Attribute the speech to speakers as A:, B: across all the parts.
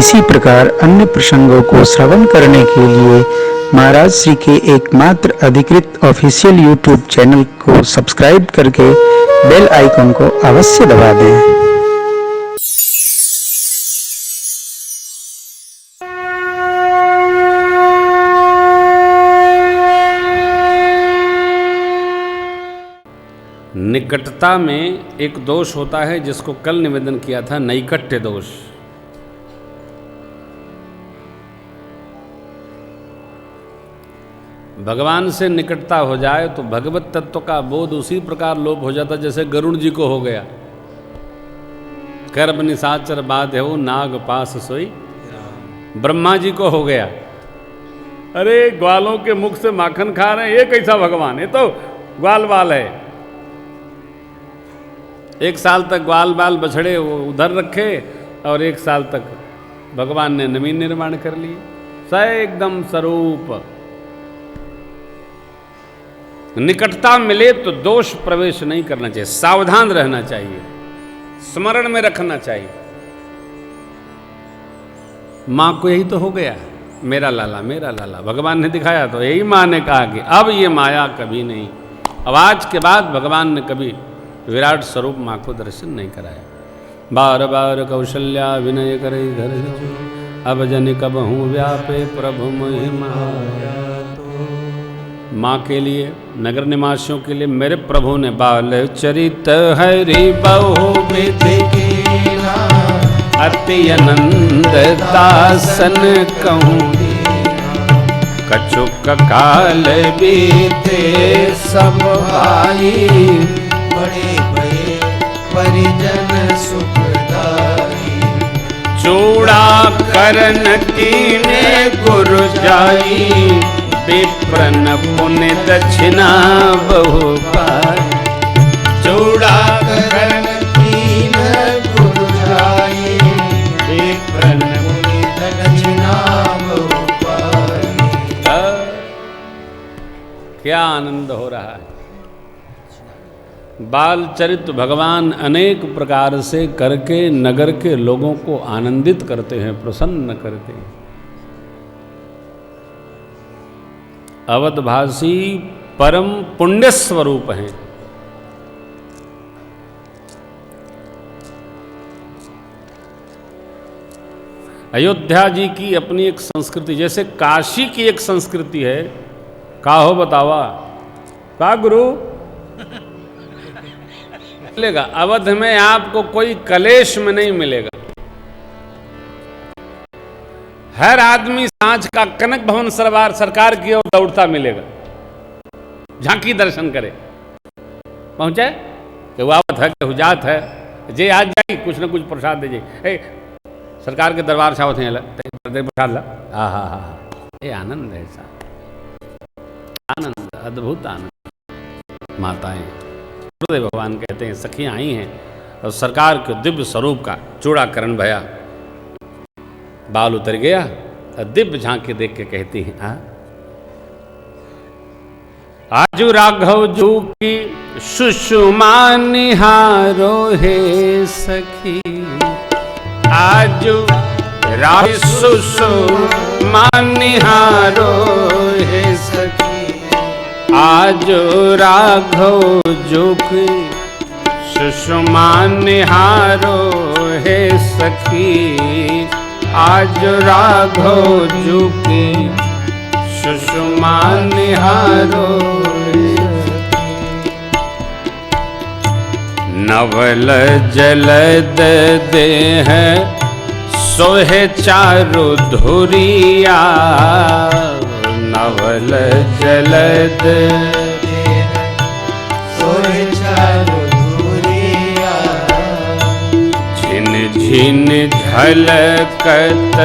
A: इसी प्रकार अन्य प्रसंगों को श्रवण करने के लिए महाराज श्री के एकमात्र अधिकृत ऑफिशियल यूट्यूब चैनल को सब्सक्राइब करके बेल आइकन को अवश्य दबा दें।
B: निकटता में एक दोष होता है जिसको कल निवेदन किया था, नैकट्य दोष। भगवान से निकटता हो जाए तो भगवत तत्व का बोध उसी प्रकार लोप हो जाता जैसे गरुड़ जी को हो गया। कर्ब निशाचर बाधेउ नाग पास सोई, ब्रह्मा जी को हो गया। अरे ग्वालों के मुख से माखन खा रहे हैं, ये कैसा भगवान, ये तो ग्वाल बाल है। एक साल तक ग्वाल बाल बछड़े वो उधर रखे और एक साल तक भगवान ने नवीन निर्माण कर लिए, एकदम स्वरूप। निकटता मिले तो दोष प्रवेश नहीं करना चाहिए, सावधान रहना चाहिए, स्मरण में रखना चाहिए। मां को यही तो हो गया, मेरा लाला मेरा लाला। भगवान ने दिखाया तो यही मां ने कहा कि अब ये माया कभी नहीं। अब आज के बाद भगवान ने कभी विराट स्वरूप मां को दर्शन नहीं कराया। बार बार कौशल्या विनय करे घर जो, अब जन कबहूँ व्यापे प्रभु महिमा। माँ के लिए, नगर निवासियों के लिए मेरे प्रभु ने बाल चरित हरि बहु विधि कीना, अति आनंद दासन कहूँ। कछुक काल बीते सब भाई,
C: बड़े भये परिजन सुखदाई।
B: चूड़ा करन कीने गुरु जाई, विप्रन पुण्य दक्षिणा बहु पाई।
C: चूड़ा करन कीन गुरु जाई, विप्रन पुण्य दक्षिणा बहु पाई।
B: क्या आनंद हो रहा है। बाल चरित्र भगवान अनेक प्रकार से करके नगर के लोगों को आनंदित करते हैं, प्रसन्न करते हैं। अवधभाषी परम पुण्य स्वरूप हैं। अयोध्या जी की अपनी एक संस्कृति, जैसे काशी की एक संस्कृति है। का हो बतावा का गुरु मिलेगा। अवध में आपको कोई कलेश में नहीं मिलेगा। हर आदमी सांझ का कनक भवन सरकार की ओर दौड़ता मिलेगा, झांकी दर्शन करे। पहुंचे कि वो आवत है कि हुजात है, जे आज जाई कुछ न कुछ प्रसाद दे जाए। सरकार के दरबार से आवत है प्रसाद ला। हा ये आनंद है, ऐसा आनंद, अद्भुत आनंद। माताएं गुरुदेव भगवान कहते हैं सखियां आई हैं और सरकार के दिव्य स्वरूप का चूड़ाकरण भया, बाल उतर गया और दिव्य झांकी देख के कहती हैं आजू राघव जू की सुषमा निहारो हे सखी। आजू राघव सुषमा निहारो हे सखी। आज राघव जोगी सुषमा निहारो हे सखी। आज राघव जोगी सुषमा निहारो हे सखी। नवल जलद देह सोहे चारु धुरिया। नवल जलद
C: सोहे चारु धुरिया।
B: झिन झिन झलकत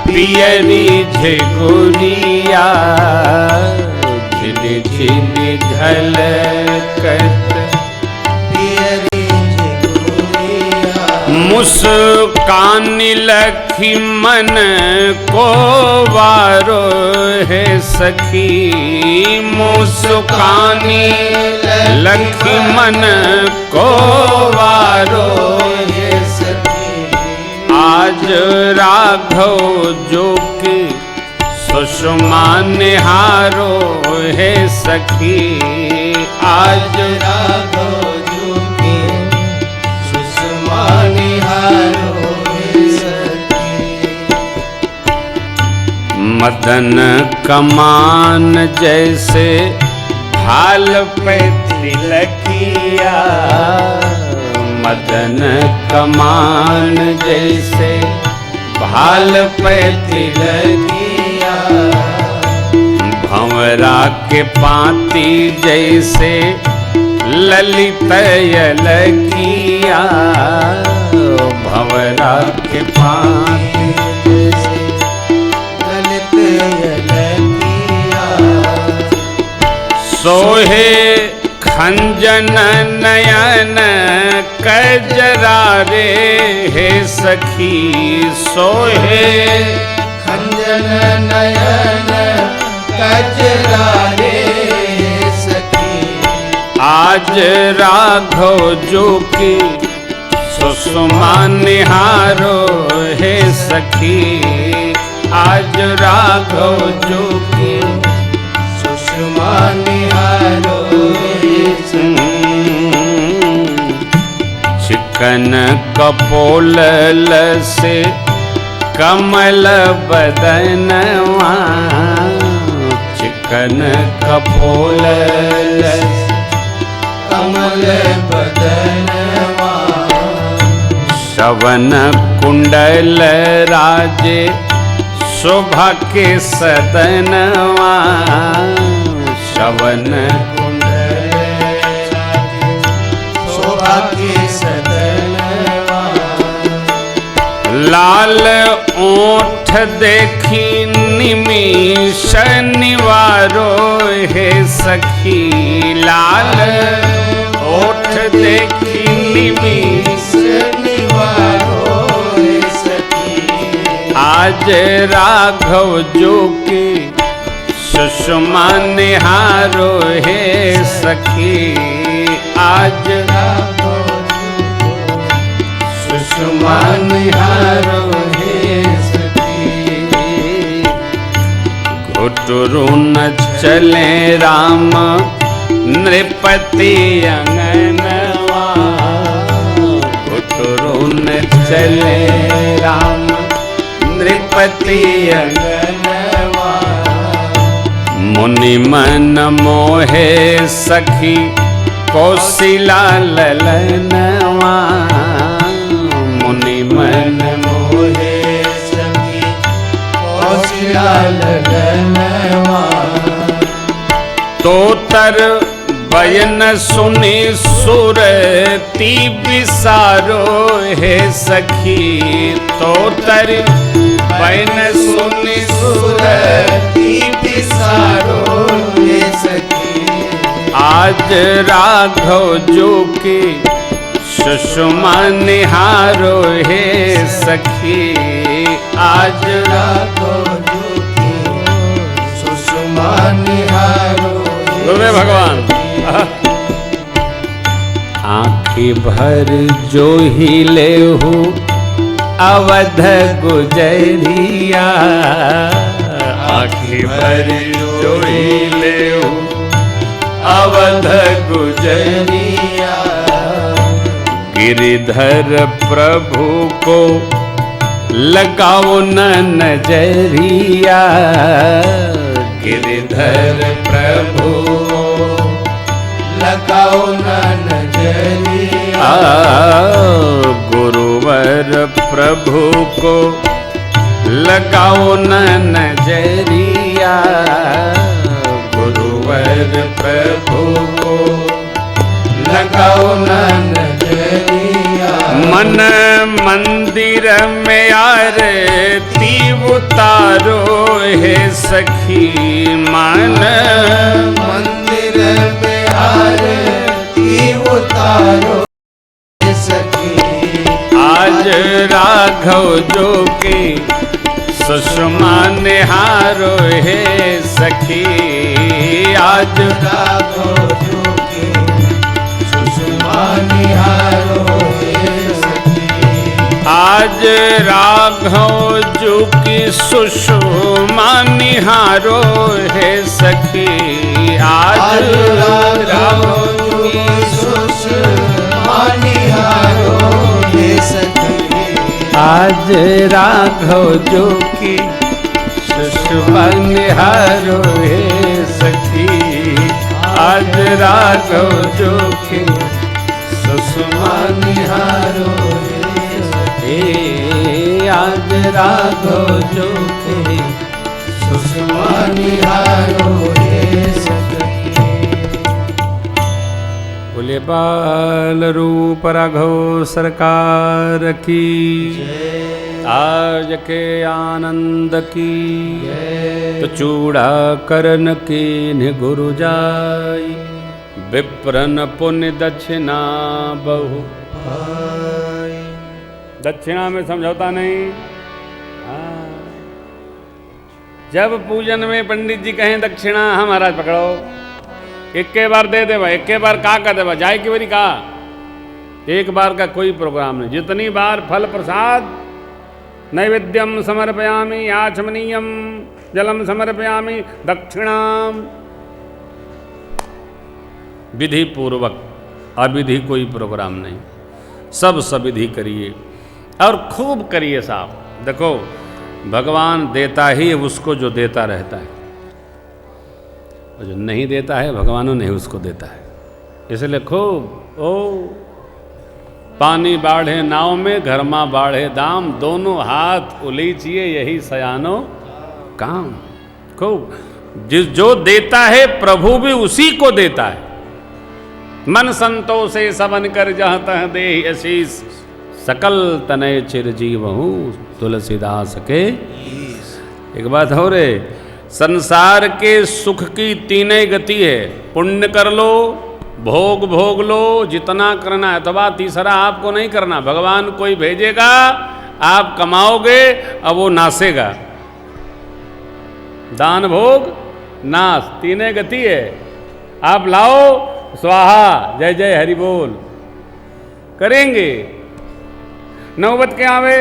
B: पियरी झगुरिया। झिन झिन झलकत
C: पियरी झगुरिया।
B: मुस्कान लखी मन को वारो है सखी। मुस्कानी लखी मन को वारो है सखी। आज राघव जो कि सुषमा निहारो है सखी, आज
C: राघव जो के सुषमा निहारो है सखी।
B: मदन कमान जैसे भाल पे तिलकिया, मदन कमान जैसे भाल पे तिलकिया, भंवरा के पाती जैसे ललित यलकिया, भंवरा के पाती
C: जैसे ललित यलकिया,
B: सोहे खंजन नयन कजरा रे हे सखी, सोहे
C: खंजन नयन कजरा रे सखी।
B: आज राघव जो कि सुषमा निहारो हे सखी, आज राघव जो कि
C: सुषमा निहारो है सखी।
B: चिकन कपोल से कमल बदनवा, चिकन कपोल
C: कमल बदनवा,
B: श्रवण कुंडल राजे शोभा के सदनवा, श्रवण
C: कुंडल शोभा के सदनवा,
B: लाल ओठ देखी निमिष निवारो हे सखी, लाल ओठ देखी निमिष
C: निवारो है सखी।
B: आज राघव जो कि सुषमा निहारो हे सखी, आज सुषमा निहारो हे सखी। घुटरू न चले राम नृपति अंगनवा, घुटरू न चले राम नृपति अंगनवा, मुनि मन मोहे सखी कौशिला ललनवा, मुनि मन
C: मोहे सखी कौशिला ललनवा,
B: तोतर बयन सुनी सुरती विसारो हे सखी, तोतर बयन सुनी सुरती
C: विसारो है सखी।
B: आज राघव जो कि सुषमा निहारो हे सखी, आज
C: राघव जो के सुषमा निहारो है
B: बोले भगवान। आँखी भर जो ही ले हो अवध गुजरिया, आँखी भर जो ही ले हो अवध गुजरिया, गिरिधर प्रभु को लगाओ न नजरिया, गिरिधर प्रभु
C: लगाओ न नजरिया,
B: गुरुवर प्रभु को लगाओ न नजरिया, गुरुवर प्रभु को लगाओ न नजरिया, मन मंदिर में आरती उतारो हे सखी, मन
C: मंदिर में आरती उतारो हे सखी।
B: आज राघव जो के सुषमा निहारो हे सखी, आज
C: राघव जो के सुषमा निहारो हे सखी।
B: आज राघव जो की सुषमा निहारो है सखी, आज राघव
C: की सुषमा निहारो है सखी,
B: आज राघव जो की सुषमा निहारो है सखी, आज राघव जो की सुषमा निहारो है सखी, आज राघव जो की सुषमा निहारो है सखी। बोले बाल रूप राघव सरकार की, आज के आनंद की, तो चूड़ा करन की गुरु जाई, विप्रन पुण्य दक्षिणा बहु। दक्षिणा में समझौता नहीं। जब पूजन में पंडित जी कहें दक्षिणा, हम महाराज पकड़ो, एक के बार दे देवा, एक के बार का देवा, जाए की बारी का, एक बार का कोई प्रोग्राम नहीं। जितनी बार फल प्रसाद, नैवेद्यम समर्पयामि, आचमनीयम जलम समर्पयामि, दक्षिणाम, विधि पूर्वक, अविधि कोई प्रोग्राम नहीं, सब सविधि करिए और खूब करिए साहब। देखो भगवान देता ही उसको जो देता रहता है, और जो नहीं देता है भगवानों नहीं उसको देता है। इसलिए खूब ओ पानी बाढ़े नाव में, घर माँ बाढ़े दाम, दोनों हाथ उलीचिए यही सयानो काम। खूब जो देता है प्रभु भी उसी को देता है। मन संतोषे सबन कर जहाँ तह दे आशीष, सकल तनय चिरजीव हूँ तुलसीदास के। एक बात हो रे, संसार के सुख की तीनों गति है, पुण्य कर लो, भोग भोग लो, जितना करना है, अथवा तीसरा आपको नहीं करना, भगवान कोई भेजेगा, आप कमाओगे अब वो नासेगा। दान भोग नाश तीनों गति है। आप लाओ स्वाहा जय जय हरि बोल करेंगे, नौबत के आवे।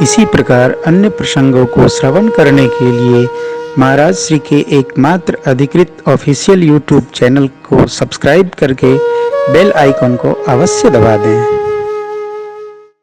A: इसी प्रकार अन्य प्रसंगों को श्रवण करने के लिए महाराज श्री के एकमात्र अधिकृत ऑफिशियल यूट्यूब चैनल को सब्सक्राइब करके बेल आइकन को अवश्य दबा दें।